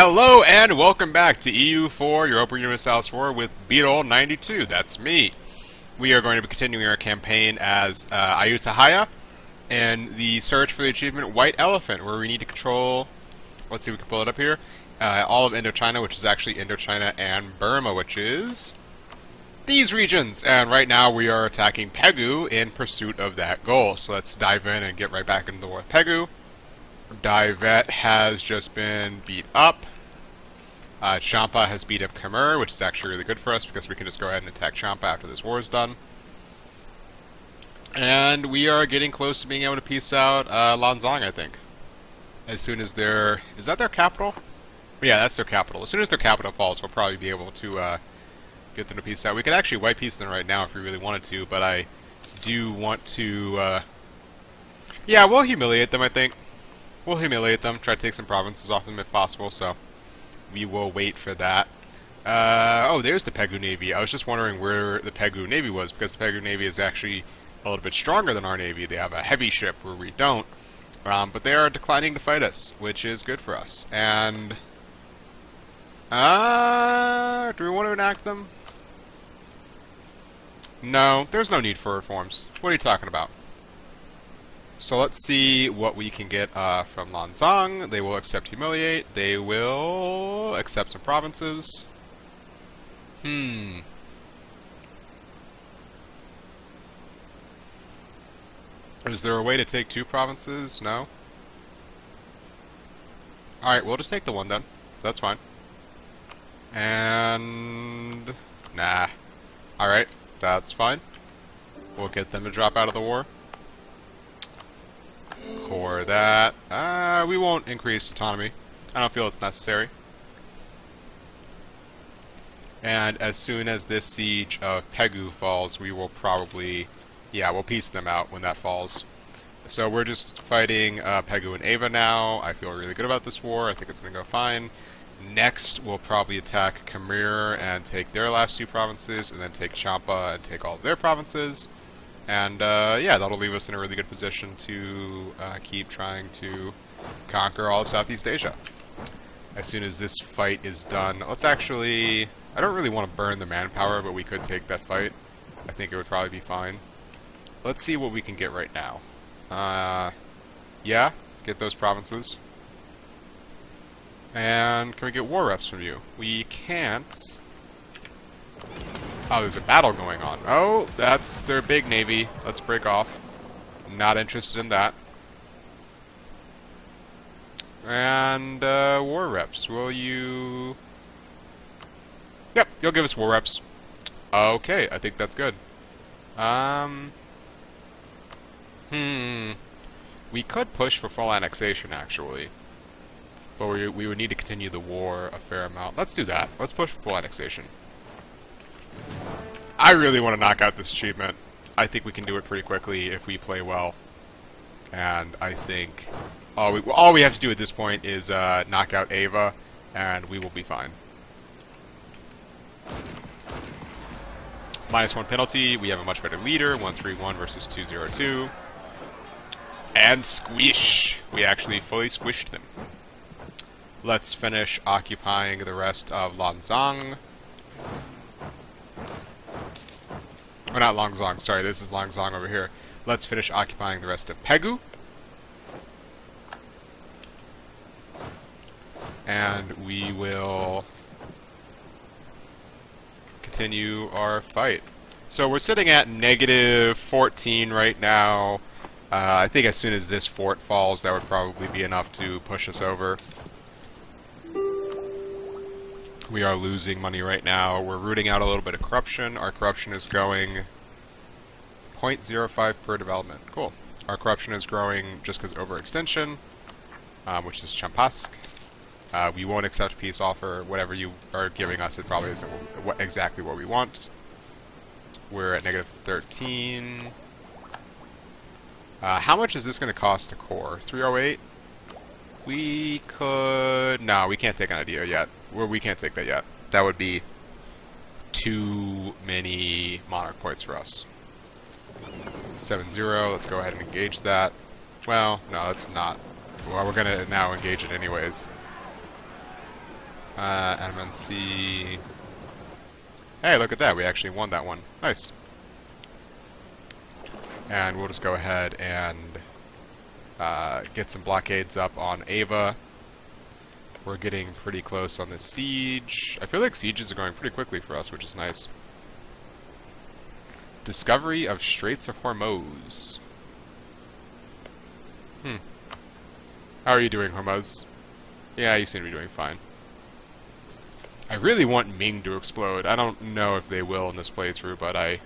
Hello and welcome back to EU4, your Open Universalis War with Beetle92. That's me. We are going to be continuing our campaign as Ayutthaya and the search for the achievement White Elephant, where we need to control, let's see if we can pull it up here, all of Indochina, which is actually Indochina and Burma, which is these regions. And right now we are attacking Pegu in pursuit of that goal. So let's dive in and get right back into the war with Pegu. Divet has just been beat up. Champa has beat up Khmer, which is actually really good for us because we can just go ahead and attack Champa after this war is done. And we are getting close to being able to peace out Lanzang, I think. As soon as their... is that their capital? Yeah, that's their capital. As soon as their capital falls, we'll probably be able to get them to peace out. We could actually white peace them right now if we really wanted to, but I do want to... yeah, we'll humiliate them, I think. We'll humiliate them, try to take some provinces off them if possible, so we will wait for that. Oh, there's the Pegu Navy. I was just wondering where the Pegu Navy was, because the Pegu Navy is actually a little bit stronger than our Navy. They have a heavy ship where we don't, but they are declining to fight us, which is good for us. And, do we want to enact them? No, there's no need for reforms. What are you talking about? So let's see what we can get from Lanzang. They will accept humiliate. They will accept some provinces. Is there a way to take 2 provinces? No? Alright, we'll just take the one then. That's fine. And... nah. Alright, that's fine. We'll get them to drop out of the war. Core that. We won't increase autonomy. I don't feel it's necessary. And as soon as this siege of Pegu falls, we will probably... yeah, we'll peace them out when that falls. So we're just fighting Pegu and Ava now. I feel really good about this war. I think it's going to go fine. Next, we'll probably attack Khmer and take their last 2 provinces, and then take Champa and take all of their provinces. And, yeah, that'll leave us in a really good position to keep trying to conquer all of Southeast Asia. As soon as this fight is done, let's actually... I don't really want to burn the manpower, but we could take that fight. I think it would probably be fine. Let's see what we can get right now. Yeah, get those provinces. And can we get war reps from you? We can't... oh, there's a battle going on. Oh, that's their big navy. Let's break off. Not interested in that. And, war reps. Will you... yep, you'll give us war reps. Okay, I think that's good. We could push for full annexation, actually. But we would need to continue the war a fair amount. Let's do that. Let's push for full annexation. I really want to knock out this achievement. I think we can do it pretty quickly if we play well. And I think all we have to do at this point is knock out Ava, and we will be fine. -1 penalty. We have a much better leader. 131 versus 202. And squish. We actually fully squished them. Let's finish occupying the rest of Lanzang. Oh, not Lanzang, sorry, this is Lanzang over here. Let's finish occupying the rest of Pegu. And we will continue our fight. So we're sitting at -14 right now. I think as soon as this fort falls, that would probably be enough to push us over. We are losing money right now. We're rooting out a little bit of corruption. Our corruption is going 0.05 per development. Cool. Our corruption is growing just because overextension, which is Champask. We won't accept peace offer. Whatever you are giving us, it probably isn't exactly what we want. We're at -13. How much is this going to cost to core? 308? We could... no, we can't take an idea yet. We can't take that yet. That would be too many monarch points for us. 7-0, let's go ahead and engage that. Well, no, that's not. Well, we're going to now engage it anyways. MNC. Hey, look at that. We actually won that one. Nice. And we'll just go ahead and get some blockades up on Ava. We're getting pretty close on the siege. I feel like sieges are going pretty quickly for us, which is nice. Discovery of Straits of Hormuz. How are you doing, Hormuz? Yeah, you seem to be doing fine. I really want Ming to explode. I don't know if they will in this playthrough, but I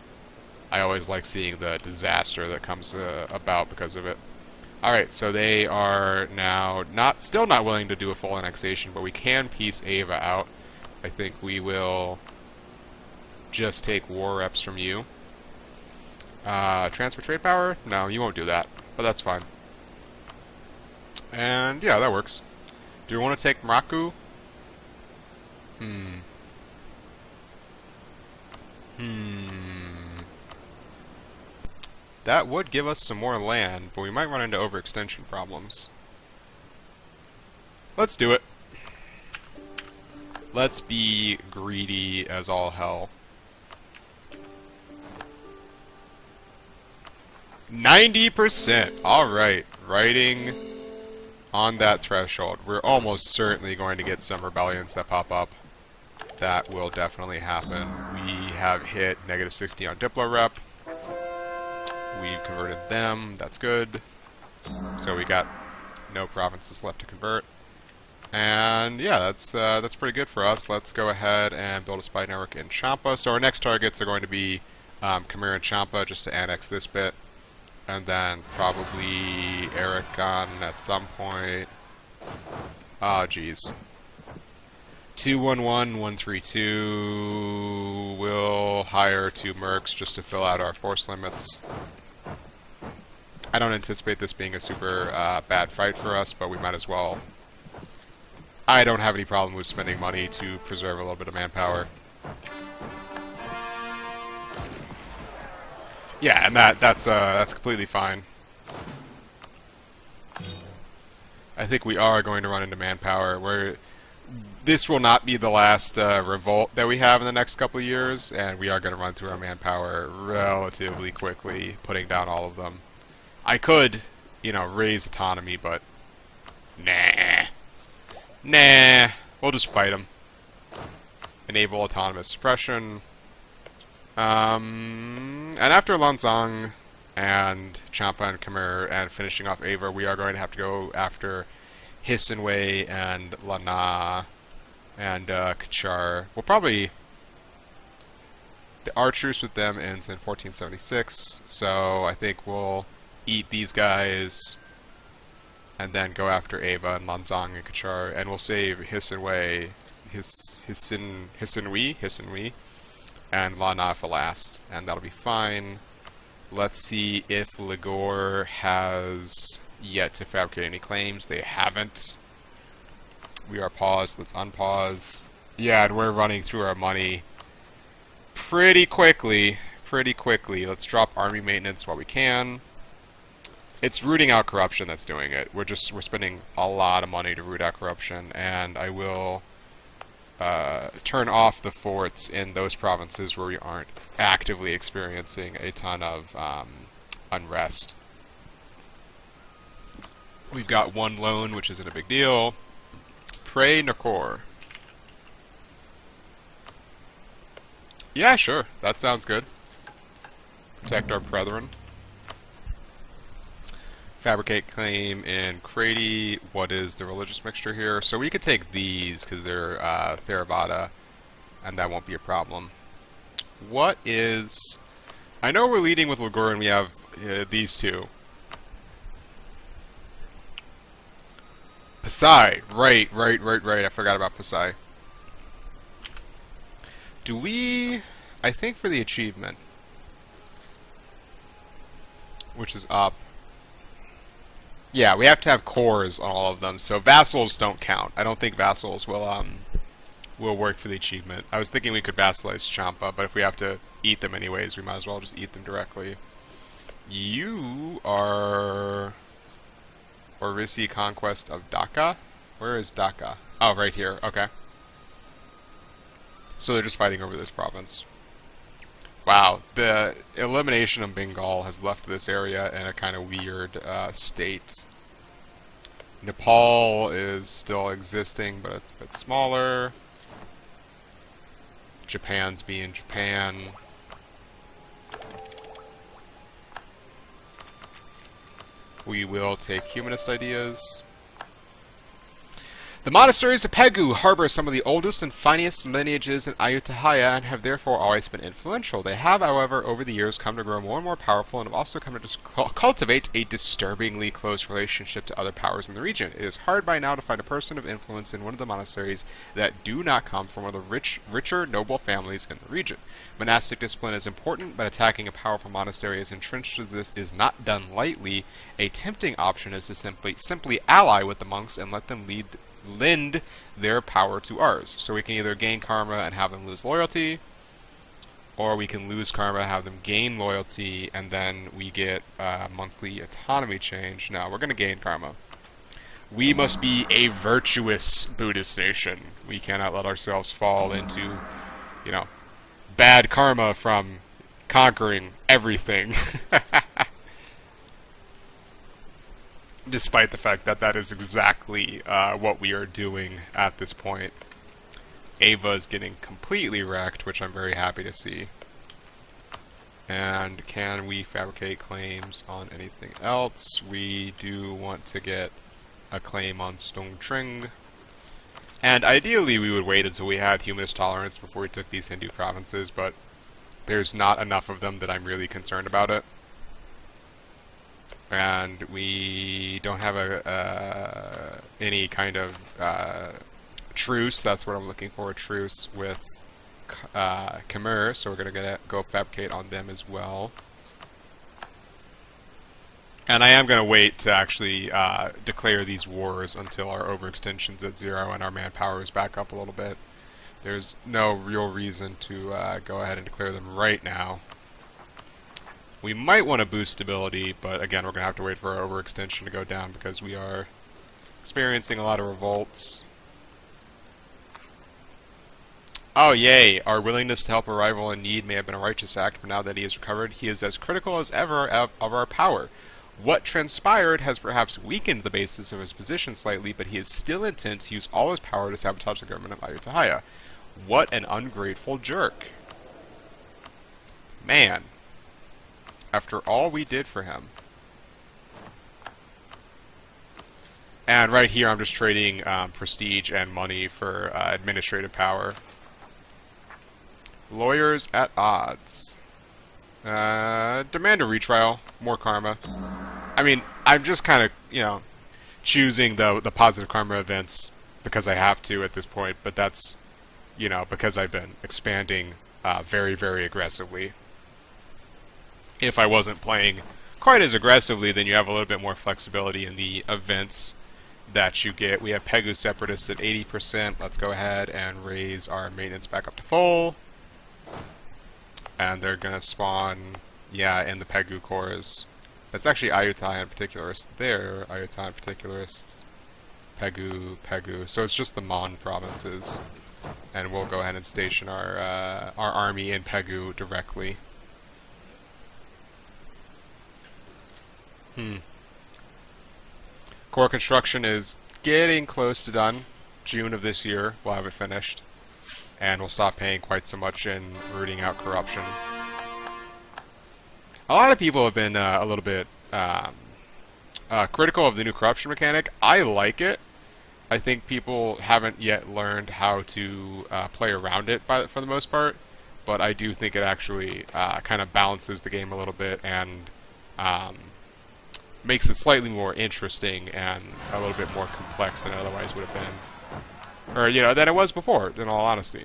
always like seeing the disaster that comes about because of it. Alright, so they are now still not willing to do a full annexation, but we can piece Ava out. I think we will just take war reps from you. Transfer trade power? No, you won't do that, but that's fine. And yeah, that works. Do we want to take Mraku? That would give us some more land, but we might run into overextension problems. Let's do it. Let's be greedy as all hell. 90%! Alright, writing on that threshold. We're almost certainly going to get some rebellions that pop up. That will definitely happen. We have hit -60 on Diplo rep. We've converted them. That's good. So we got no provinces left to convert. And yeah, that's pretty good for us. Let's go ahead and build a spy network in Champa. So our next targets are going to be Khmer and Champa, just to annex this bit. And then probably Aragon at some point. Ah, geez. 211132. We'll hire 2 mercs just to fill out our force limits. I don't anticipate this being a super bad fight for us, but we might as well. I don't have any problem with spending money to preserve a little bit of manpower. Yeah, and that's completely fine. I think we are going to run into manpower. This will not be the last revolt that we have in the next couple of years, and we are going to run through our manpower relatively quickly, putting down all of them. I could, you know, raise autonomy, but nah. We'll just fight them. Enable autonomous suppression. And after Lanzang and Champa and Khmer and finishing off Ava, we are going to have to go after Hisanway and Lana and Kachar. We'll probably... Our truce with them ends in 1476, so I think we'll eat these guys and then go after Ava and Lanzang and Kachar, and we'll save Hisanway, Hisanwi, and Lana for last, and that'll be fine. Let's see if Ligor has yet to fabricate any claims. They haven't. We are paused. Let's unpause. Yeah, and we're running through our money pretty quickly. Let's drop army maintenance while we can. It's rooting out corruption that's doing it. We're spending a lot of money to root out corruption, and I will turn off the forts in those provinces where we aren't actively experiencing a ton of unrest. We've got 1 loan, which isn't a big deal. Pray Nakor. Yeah, sure. That sounds good. Protect our brethren. Fabricate claim in Crady. What is the religious mixture here? So we could take these because they're Theravada, and that won't be a problem. What is... I know we're leading with Ligor and we have these two. Pasai. Right. I forgot about Pasai. Do we... I think for the achievement, which is up. Yeah, we have to have cores on all of them, so vassals don't count. I don't think vassals will work for the achievement. I was thinking we could vassalize Champa, but if we have to eat them anyways, we might as well just eat them directly. You are... Orisi Conquest of Dhaka? Where is Dhaka? Oh, right here. Okay. So they're just fighting over this province. Wow, the elimination of Bengal has left this area in a kind of weird state. Nepal is still existing, but it's a bit smaller. Japan's being Japan. We will take humanist ideas. The monasteries of Pegu harbor some of the oldest and finest lineages in Ayutthaya and have therefore always been influential. They have, however, over the years come to grow more and more powerful and have also come to cultivate a disturbingly close relationship to other powers in the region. It is hard by now to find a person of influence in one of the monasteries that do not come from one of the richer noble families in the region. Monastic discipline is important, but attacking a powerful monastery as entrenched as this is not done lightly. A tempting option is to simply ally with the monks and let them lend their power to ours. So we can either gain karma and have them lose loyalty, or we can lose karma, have them gain loyalty, and then we get monthly autonomy change. No, we're going to gain karma. We must be a virtuous Buddhist nation. We cannot let ourselves fall into, you know, bad karma from conquering everything. Despite the fact that that is exactly what we are doing at this point. Ava is getting completely wrecked, which I'm very happy to see. And can we fabricate claims on anything else? We do want to get a claim on Stongtring. And ideally we would wait until we had humanist tolerance before we took these Hindu provinces, but there's not enough of them that I'm really concerned about it. And we don't have any kind of truce. That's what I'm looking for, a truce with Khmer, so we're going to go fabricate on them as well. And I am going to wait to actually declare these wars until our overextension's at 0 and our manpower is back up a little bit. There's no real reason to go ahead and declare them right now. We might want to boost stability, but again, we're going to have to wait for our overextension to go down because we are experiencing a lot of revolts. Oh, yay! Our willingness to help a rival in need may have been a righteous act, but now that he has recovered, he is as critical as ever of our power. What transpired has perhaps weakened the basis of his position slightly, but he is still intent to use all his power to sabotage the government of Ayutthaya. What an ungrateful jerk. Man. After all we did for him. And right here I'm just trading prestige and money for administrative power. Lawyers at odds. Demand a retrial. More karma. I mean, I'm just kind of, you know, choosing the positive karma events because I have to at this point, but that's, you know, because I've been expanding very, very aggressively. If I wasn't playing quite as aggressively, then you have a little bit more flexibility in the events that you get. We have Pegu Separatists at 80%. Let's go ahead and raise our maintenance back up to full. And they're going to spawn, yeah, in the Pegu cores. That's actually Ayutthaya in particularists there. Ayutthaya in particularists. Pegu, Pegu. So it's just the Mon provinces. And we'll go ahead and station our army in Pegu directly. Core construction is getting close to done. June of this year, we'll have it finished. And we'll stop paying quite so much in rooting out corruption. A lot of people have been a little bit critical of the new corruption mechanic. I like it. I think people haven't yet learned how to play around it for the most part. But I do think it actually kind of balances the game a little bit and makes it slightly more interesting and a little bit more complex than it otherwise would have been. Or, you know, than it was before, in all honesty.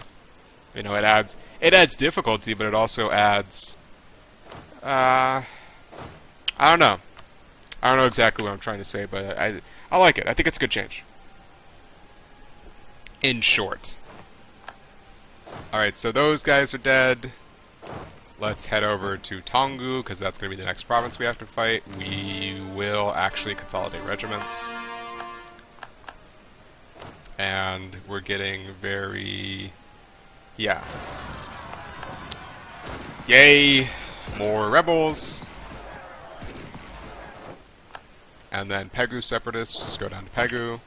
You know, it adds difficulty, but it also adds, I don't know. I don't know exactly what I'm trying to say, but I like it. I think it's a good change. In short. Alright, so those guys are dead. Let's head over to Tongu, because that's going to be the next province we have to fight. We will actually consolidate regiments. And we're getting very Yeah. Yay! More rebels. And then Pegu separatists, just go down to Pegu.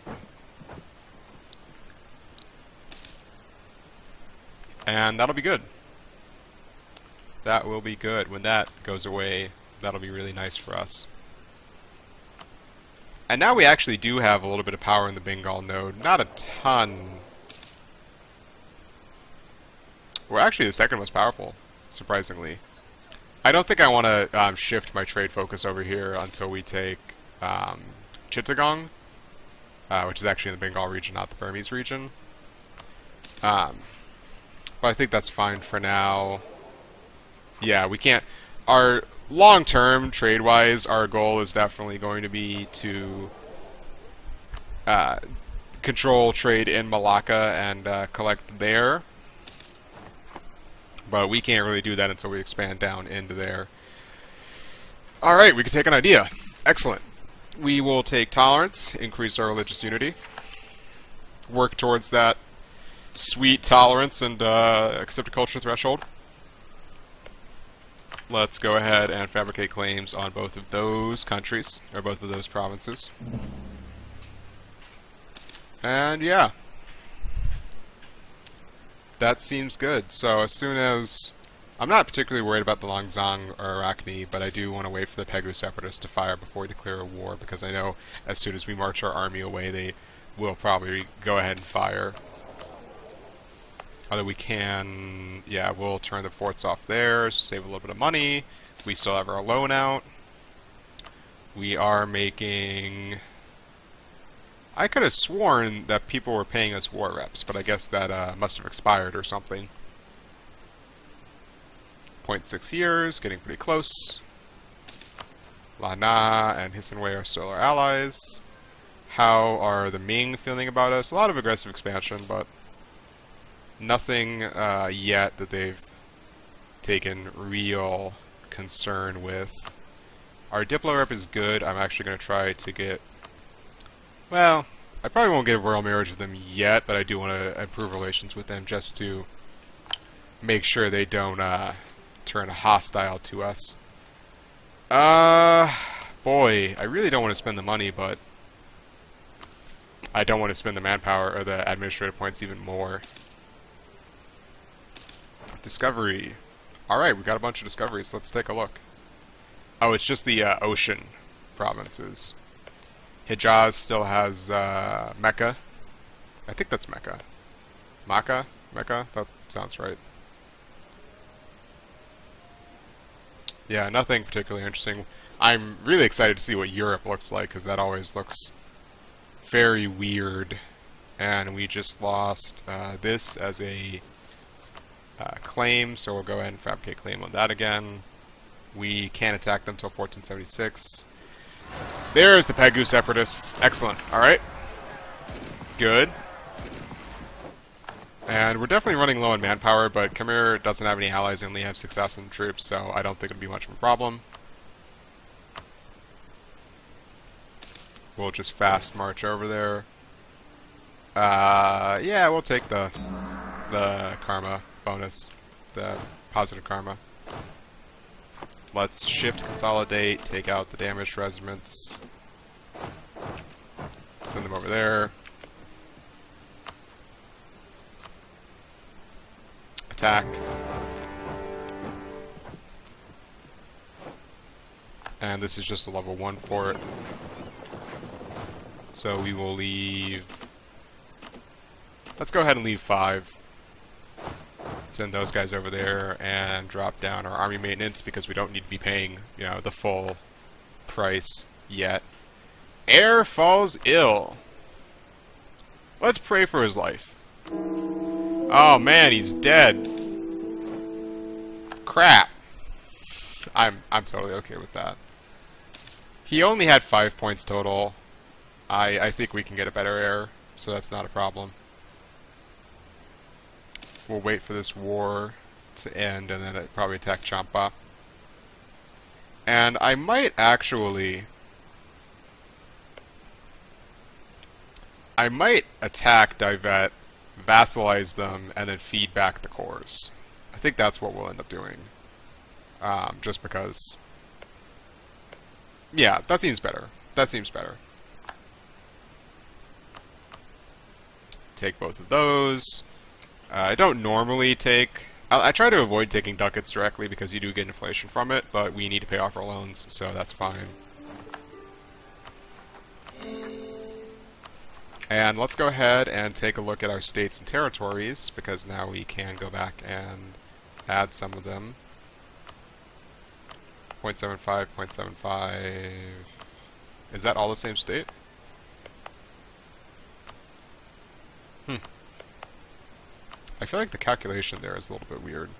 And that'll be good. That will be good. When that goes away, that'll be really nice for us. And now we actually do have a little bit of power in the Bengal node. Not a ton. We're actually the second most powerful, surprisingly. I don't think I want to shift my trade focus over here until we take Chittagong, which is actually in the Bengal region, not the Burmese region. But I think that's fine for now. Yeah, we can't... Our long-term, trade-wise, our goal is definitely going to be to control trade in Malacca and collect there. But we can't really do that until we expand down into there. Alright, we can take an idea. Excellent. We will take tolerance, increase our religious unity, work towards that sweet tolerance and accepted culture threshold. Let's go ahead and fabricate claims on both of those countries, or both of those provinces. And yeah. That seems good. So as soon as... I'm not particularly worried about the Longzang or Arachne, but I do want to wait for the Pegu separatists to fire before we declare a war, because I know as soon as we march our army away, they will probably go ahead and fire. Although we can... yeah, we'll turn the forts off there, save a little bit of money. We still have our loan out. We are making... I could have sworn that people were paying us war reps, but I guess that must have expired or something. 0.6 years, getting pretty close. Lana and Hisanwei are still our allies. How are the Ming feeling about us? A lot of aggressive expansion, but nothing yet that they've taken real concern with. Our Diplo rep is good. I'm actually going to try to get... well, I probably won't get a royal marriage with them yet, but I do want to improve relations with them just to make sure they don't turn hostile to us. Boy, I really don't want to spend the money, but I don't want to spend the manpower or the administrative points even more. Discovery. Alright, we got a bunch of discoveries. Let's take a look. Oh, it's just the ocean provinces. Hijaz still has Mecca. I think that's Mecca. Makkah? Mecca? That sounds right. Yeah, nothing particularly interesting. I'm really excited to see what Europe looks like, because that always looks very weird. And we just lost this as a claim, so we'll go ahead and fabricate claim on that again. We can't attack them until 1476. There's the Pegu separatists. Excellent. Alright. Good. And we're definitely running low on manpower, but Khmer doesn't have any allies, only have 6,000 troops, so I don't think it'll be much of a problem. We'll just fast march over there. Yeah, we'll take the karma bonus, the positive karma. Let's shift, consolidate, take out the damaged regiments, send them over there. Attack. And this is just a level 1 fort. So we will leave... let's go ahead and leave 5. Send those guys over there and drop down our army maintenance because we don't need to be paying, you know, the full price yet. Heir falls ill. Let's pray for his life. Oh man, he's dead. Crap. I'm totally okay with that. He only had 5 points total. I think we can get a better heir, so that's not a problem. We'll wait for this war to end and then probably attack Champa. And I might actually... I might attack Divet vassalize them, and then feed back the cores. I think that's what we'll end up doing. Just because... Yeah, that seems better. That seems better. Take both of those. I don't normally take... I try to avoid taking ducats directly because you do get inflation from it, but we need to pay off our loans, so that's fine. And let's go ahead and take a look at our states and territories, because now we can go back and add some of them. 0.75, 0.75... Is that all the same state? I feel like the calculation there is a little bit weird.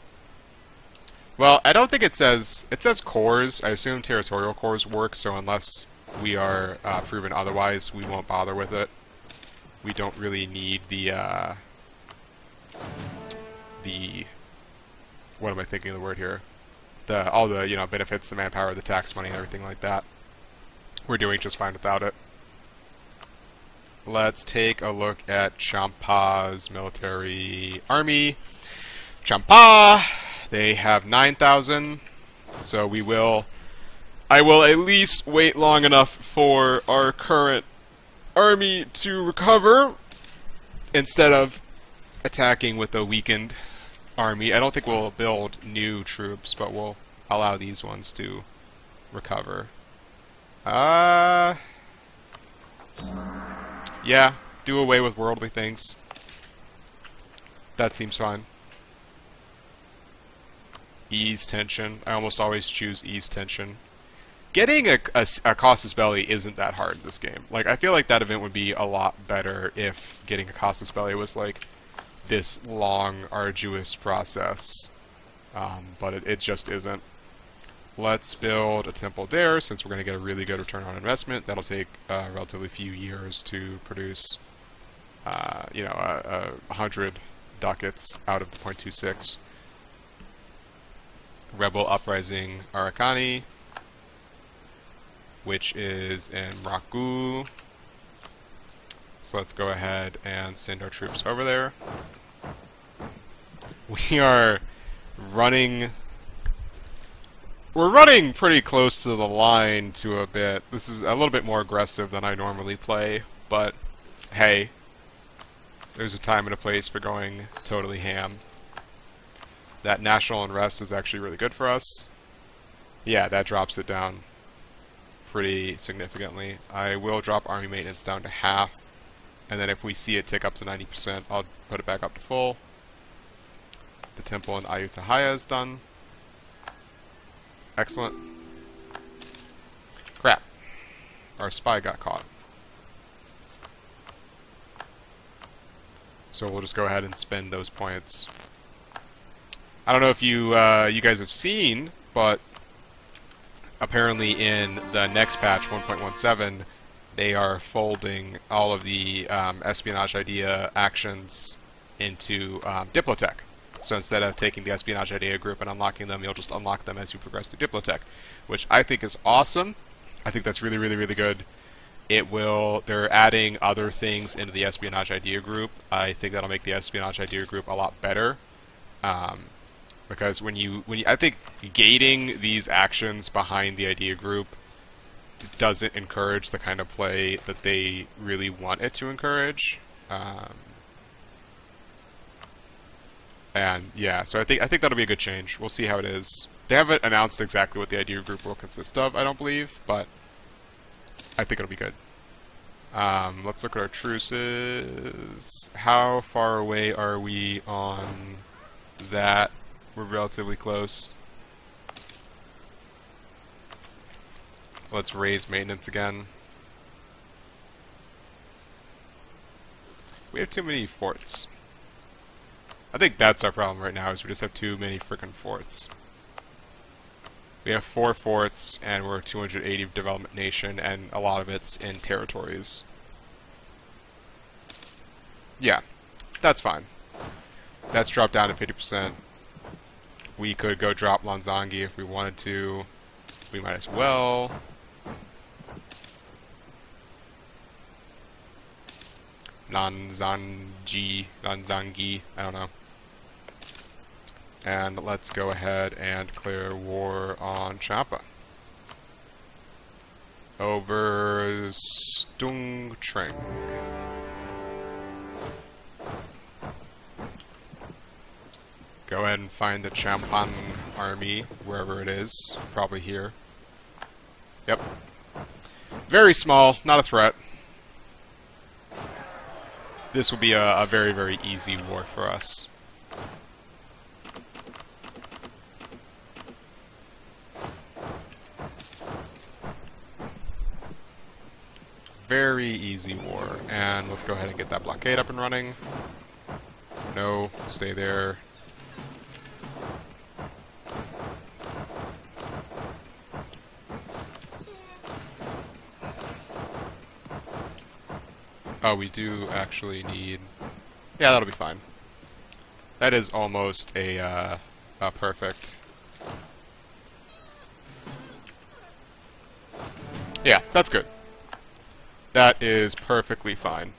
Well, I don't think it says... It says cores. I assume territorial cores work, so unless we are proven otherwise, we won't bother with it. We don't really need the... What am I thinking of the word here? All the, you know, benefits, the manpower, the tax money, and everything like that. We're doing just fine without it. Let's take a look at Champa's military army. Champa! They have 9,000, so I will at least wait long enough for our current army to recover, instead of attacking with a weakened army. I don't think we'll build new troops, but we'll allow these ones to recover. Yeah, do away with worldly things. That seems fine. Ease tension. I almost always choose ease tension. Getting a casus belli isn't that hard in this game. Like, I feel like that event would be a lot better if getting a casus belli was like this long, arduous process. But it just isn't. Let's build a temple there, since we're going to get a really good return on investment. That'll take relatively few years to produce, you know, 100 ducats out of the 0.26. Rebel Uprising Arakani, which is in Raku. So let's go ahead and send our troops over there. We are running... We're running pretty close to the line to a bit. This is a little bit more aggressive than I normally play, but hey, there's a time and a place for going totally ham. That national unrest is actually really good for us. Yeah, that drops it down pretty significantly. I will drop army maintenance down to half, and then if we see it tick up to 90%, I'll put it back up to full. The temple in Ayutthaya is done. Excellent. Crap. Our spy got caught. So we'll just go ahead and spend those points. I don't know if you you guys have seen, but apparently in the next patch, 1.17, they are folding all of the espionage idea actions into Diplotech. So instead of taking the espionage idea group and unlocking them, you'll just unlock them as you progress through Diplotech, which I think is awesome. I think that's really, really, really good. They're adding other things into the espionage idea group. I think that'll make the espionage idea group a lot better. Because I think gating these actions behind the idea group doesn't encourage the kind of play that they really want it to encourage. And yeah, so I think that'll be a good change. We'll see how it is. They haven't announced exactly what the idea group will consist of, I don't believe, but I think it'll be good. Let's look at our truces. How far away are we on that? We're relatively close. Let's raise maintenance again. We have too many forts. I think that's our problem right now, is we just have too many frickin' forts. We have 4 forts, and we're a 280 development nation, and a lot of it's in territories. Yeah, that's fine. That's dropped down to 50%. We could go drop Lanzangi if we wanted to. We might as well. Nanzangi, I don't know. And let's go ahead and declare war on Champa. Over Stungtreng. Go ahead and find the Champan army, wherever it is. Probably here. Yep. Very small, not a threat. This will be a very, very easy war for us. Very easy war. And let's go ahead and get that blockade up and running. No, stay there. Oh, we do actually need... Yeah, that'll be fine. That is almost a perfect... Yeah, that's good. That is perfectly fine.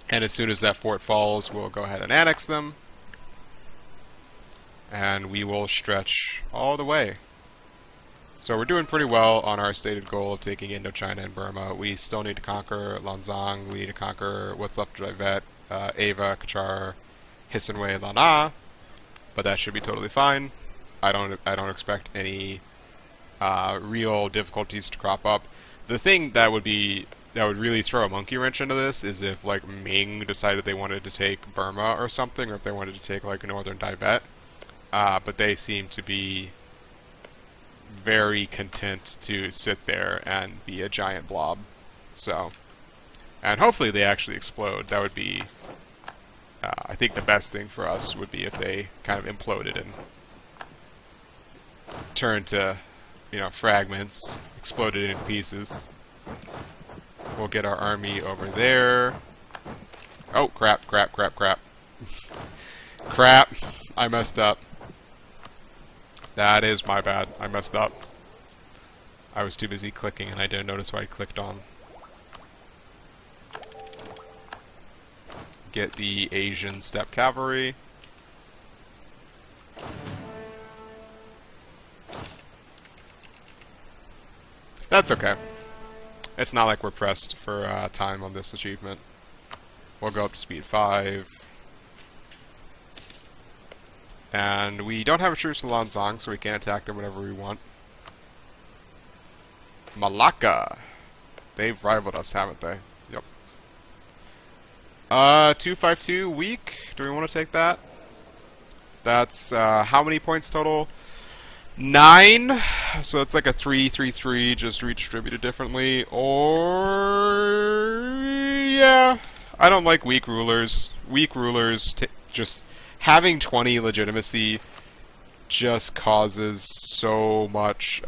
And as soon as that fort falls, we'll go ahead and annex them. And we will stretch all the way. So we're doing pretty well on our stated goal of taking Indochina and Burma. We still need to conquer Lanzang. We need to conquer what's left of Tibet, Ava, Kachar, Hisanway, Lana. But that should be totally fine. I don't expect any real difficulties to crop up. The thing that would really throw a monkey wrench into this is if like Ming decided they wanted to take Burma or something, or if they wanted to take like northern Tibet. But they seem to be very content to sit there and be a giant blob. So, and hopefully they actually explode. That would be, I think the best thing for us would be if they kind of imploded and turned to, you know, fragments, exploded into pieces. We'll get our army over there. Oh, crap, crap, crap, crap. Crap, I messed up. That is my bad. I messed up. I was too busy clicking and I didn't notice what I clicked on. Get the Asian Steppe Cavalry. That's okay. It's not like we're pressed for time on this achievement. We'll go up to speed 5. And we don't have a truce with Lanzang, so we can attack them whenever we want. Malacca! They've rivaled us, haven't they? Yep. 252 weak. Do we want to take that? That's, how many points total? 9! So it's like a 3-3-3, just redistributed differently. Or... yeah. I don't like weak rulers. Weak rulers just... having 20 legitimacy just causes so much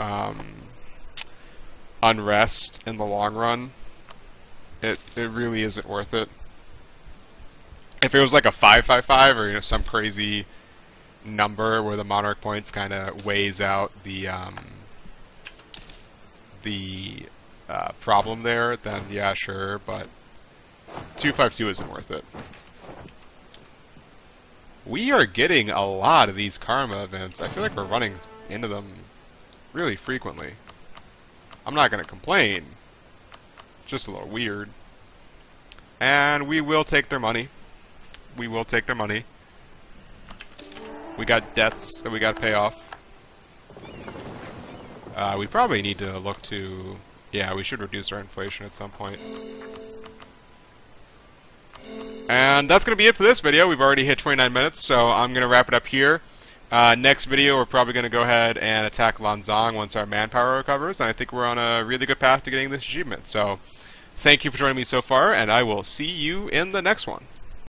unrest in the long run. It really isn't worth it. If it was like a 5-5-5 or, you know, some crazy number where the monarch points kind of weighs out the problem there, then yeah, sure, but 252 isn't worth it. We are getting a lot of these karma events. I feel like we're running into them really frequently. I'm not going to complain. Just a little weird. And we will take their money. We will take their money. We got debts that we got to pay off. We probably need to look to... yeah, we should reduce our inflation at some point. And that's going to be it for this video. We've already hit 29 minutes, so I'm going to wrap it up here. Next video, we're probably going to go ahead and attack Lanzang once our manpower recovers, and I think we're on a really good path to getting this achievement. So, thank you for joining me so far, and I will see you in the next one.